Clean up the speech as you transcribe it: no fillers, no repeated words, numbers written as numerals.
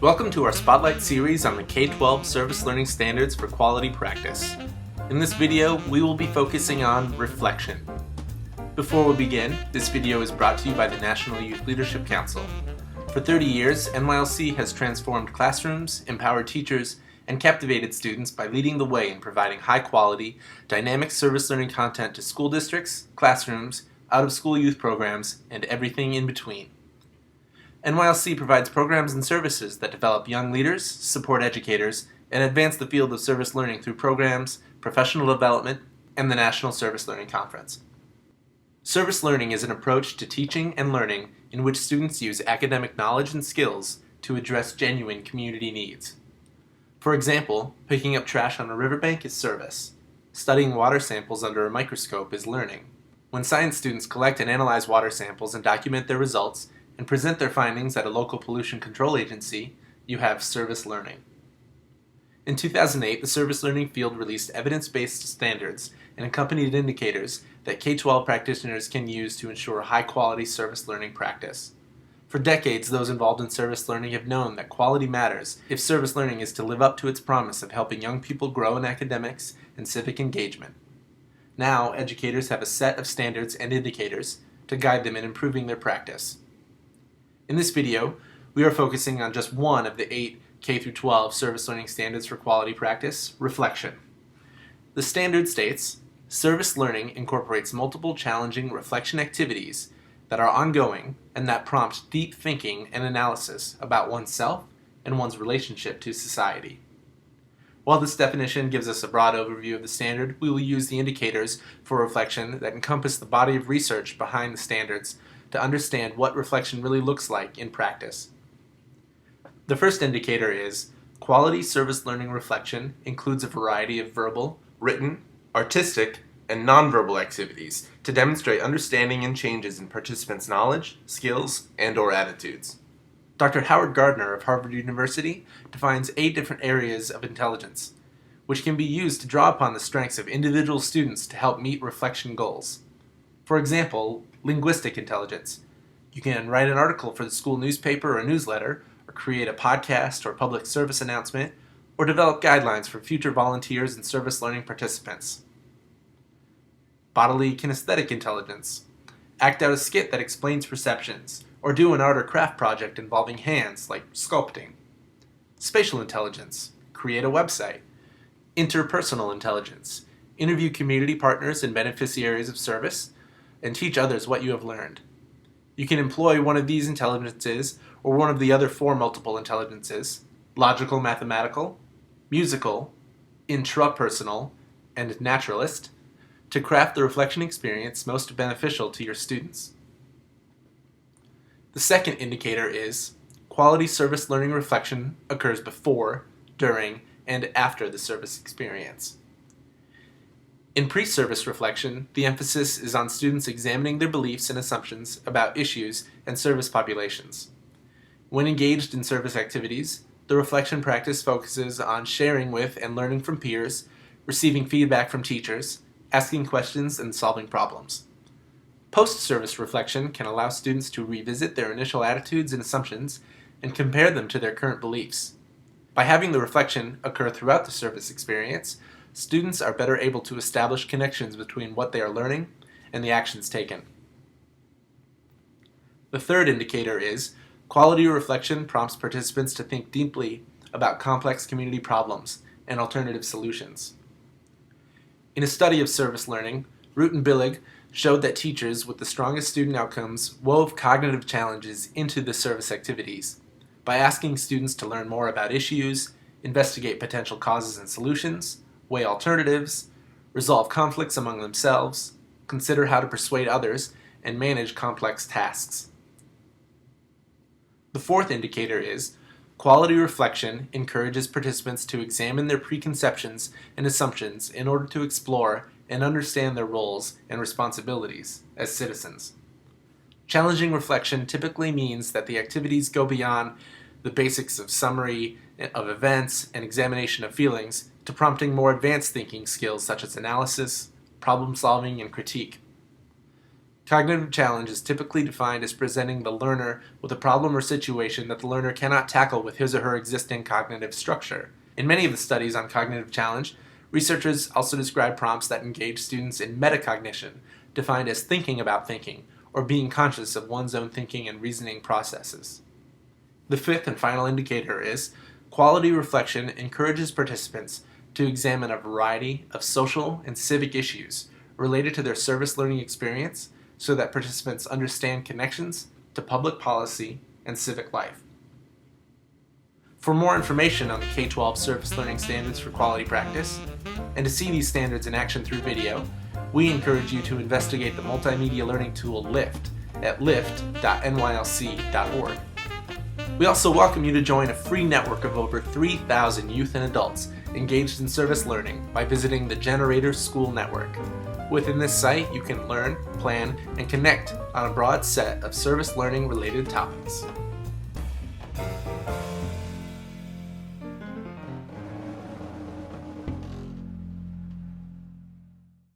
Welcome to our Spotlight series on the K-12 Service Learning Standards for Quality Practice. In this video, we will be focusing on reflection. Before we begin, this video is brought to you by the National Youth Leadership Council. For 30 years, NYLC has transformed classrooms, empowered teachers, and captivated students by leading the way in providing high-quality, dynamic service learning content to school districts, classrooms, out-of-school youth programs, and everything in between. NYLC provides programs and services that develop young leaders, support educators, and advance the field of service learning through programs, professional development, and the National Service Learning Conference. Service learning is an approach to teaching and learning in which students use academic knowledge and skills to address genuine community needs. For example, picking up trash on a riverbank is service. Studying water samples under a microscope is learning. When science students collect and analyze water samples and document their results and present their findings at a local pollution control agency, you have service learning. In 2008, the service learning field released evidence-based standards and accompanied indicators that K-12 practitioners can use to ensure high-quality service learning practice. For decades, those involved in service learning have known that quality matters if service learning is to live up to its promise of helping young people grow in academics and civic engagement. Now, educators have a set of standards and indicators to guide them in improving their practice. In this video, we are focusing on just one of the 8 K-12 service learning standards for quality practice, reflection. The standard states, service learning incorporates multiple challenging reflection activities that are ongoing and that prompt deep thinking and analysis about oneself and one's relationship to society. While this definition gives us a broad overview of the standard, we will use the indicators for reflection that encompass the body of research behind the standards to understand what reflection really looks like in practice. The first indicator is quality service learning reflection includes a variety of verbal, written, artistic, and nonverbal activities to demonstrate understanding and changes in participants' knowledge, skills, and/or attitudes. Dr. Howard Gardner of Harvard University defines 8 different areas of intelligence, which can be used to draw upon the strengths of individual students to help meet reflection goals. For example, linguistic intelligence. You can write an article for the school newspaper or newsletter, or create a podcast or public service announcement, or develop guidelines for future volunteers and service learning participants. Bodily kinesthetic intelligence. Act out a skit that explains perceptions, or do an art or craft project involving hands, like sculpting. Spatial intelligence. Create a website. Interpersonal intelligence. Interview community partners and beneficiaries of service, and teach others what you have learned. You can employ one of these intelligences or one of the other 4 multiple intelligences, logical mathematical, musical, intrapersonal, and naturalist, to craft the reflection experience most beneficial to your students. The second indicator is quality service learning reflection occurs before, during, and after the service experience. In pre-service reflection, the emphasis is on students examining their beliefs and assumptions about issues and service populations. When engaged in service activities, the reflection practice focuses on sharing with and learning from peers, receiving feedback from teachers, asking questions, and solving problems. Post-service reflection can allow students to revisit their initial attitudes and assumptions and compare them to their current beliefs. By having the reflection occur throughout the service experience, students are better able to establish connections between what they are learning and the actions taken. The third indicator is quality reflection prompts participants to think deeply about complex community problems and alternative solutions. In a study of service learning, Root and Billig showed that teachers with the strongest student outcomes wove cognitive challenges into the service activities by asking students to learn more about issues, investigate potential causes and solutions, weigh alternatives, resolve conflicts among themselves, consider how to persuade others, and manage complex tasks. The fourth indicator is quality reflection encourages participants to examine their preconceptions and assumptions in order to explore and understand their roles and responsibilities as citizens. Challenging reflection typically means that the activities go beyond the basics of summary of events and examination of feelings to prompting more advanced thinking skills such as analysis, problem solving, and critique. Cognitive challenge is typically defined as presenting the learner with a problem or situation that the learner cannot tackle with his or her existing cognitive structure. In many of the studies on cognitive challenge, researchers also describe prompts that engage students in metacognition, defined as thinking about thinking, or being conscious of one's own thinking and reasoning processes. The fifth and final indicator is quality reflection encourages participants to examine a variety of social and civic issues related to their service learning experience so that participants understand connections to public policy and civic life. For more information on the K-12 Service Learning Standards for Quality Practice, and to see these standards in action through video, we encourage you to investigate the multimedia learning tool LIFT at lift.nylc.org. We also welcome you to join a free network of over 3,000 youth and adults engaged in service learning by visiting the Generator School Network. Within this site, you can learn, plan, and connect on a broad set of service learning related topics.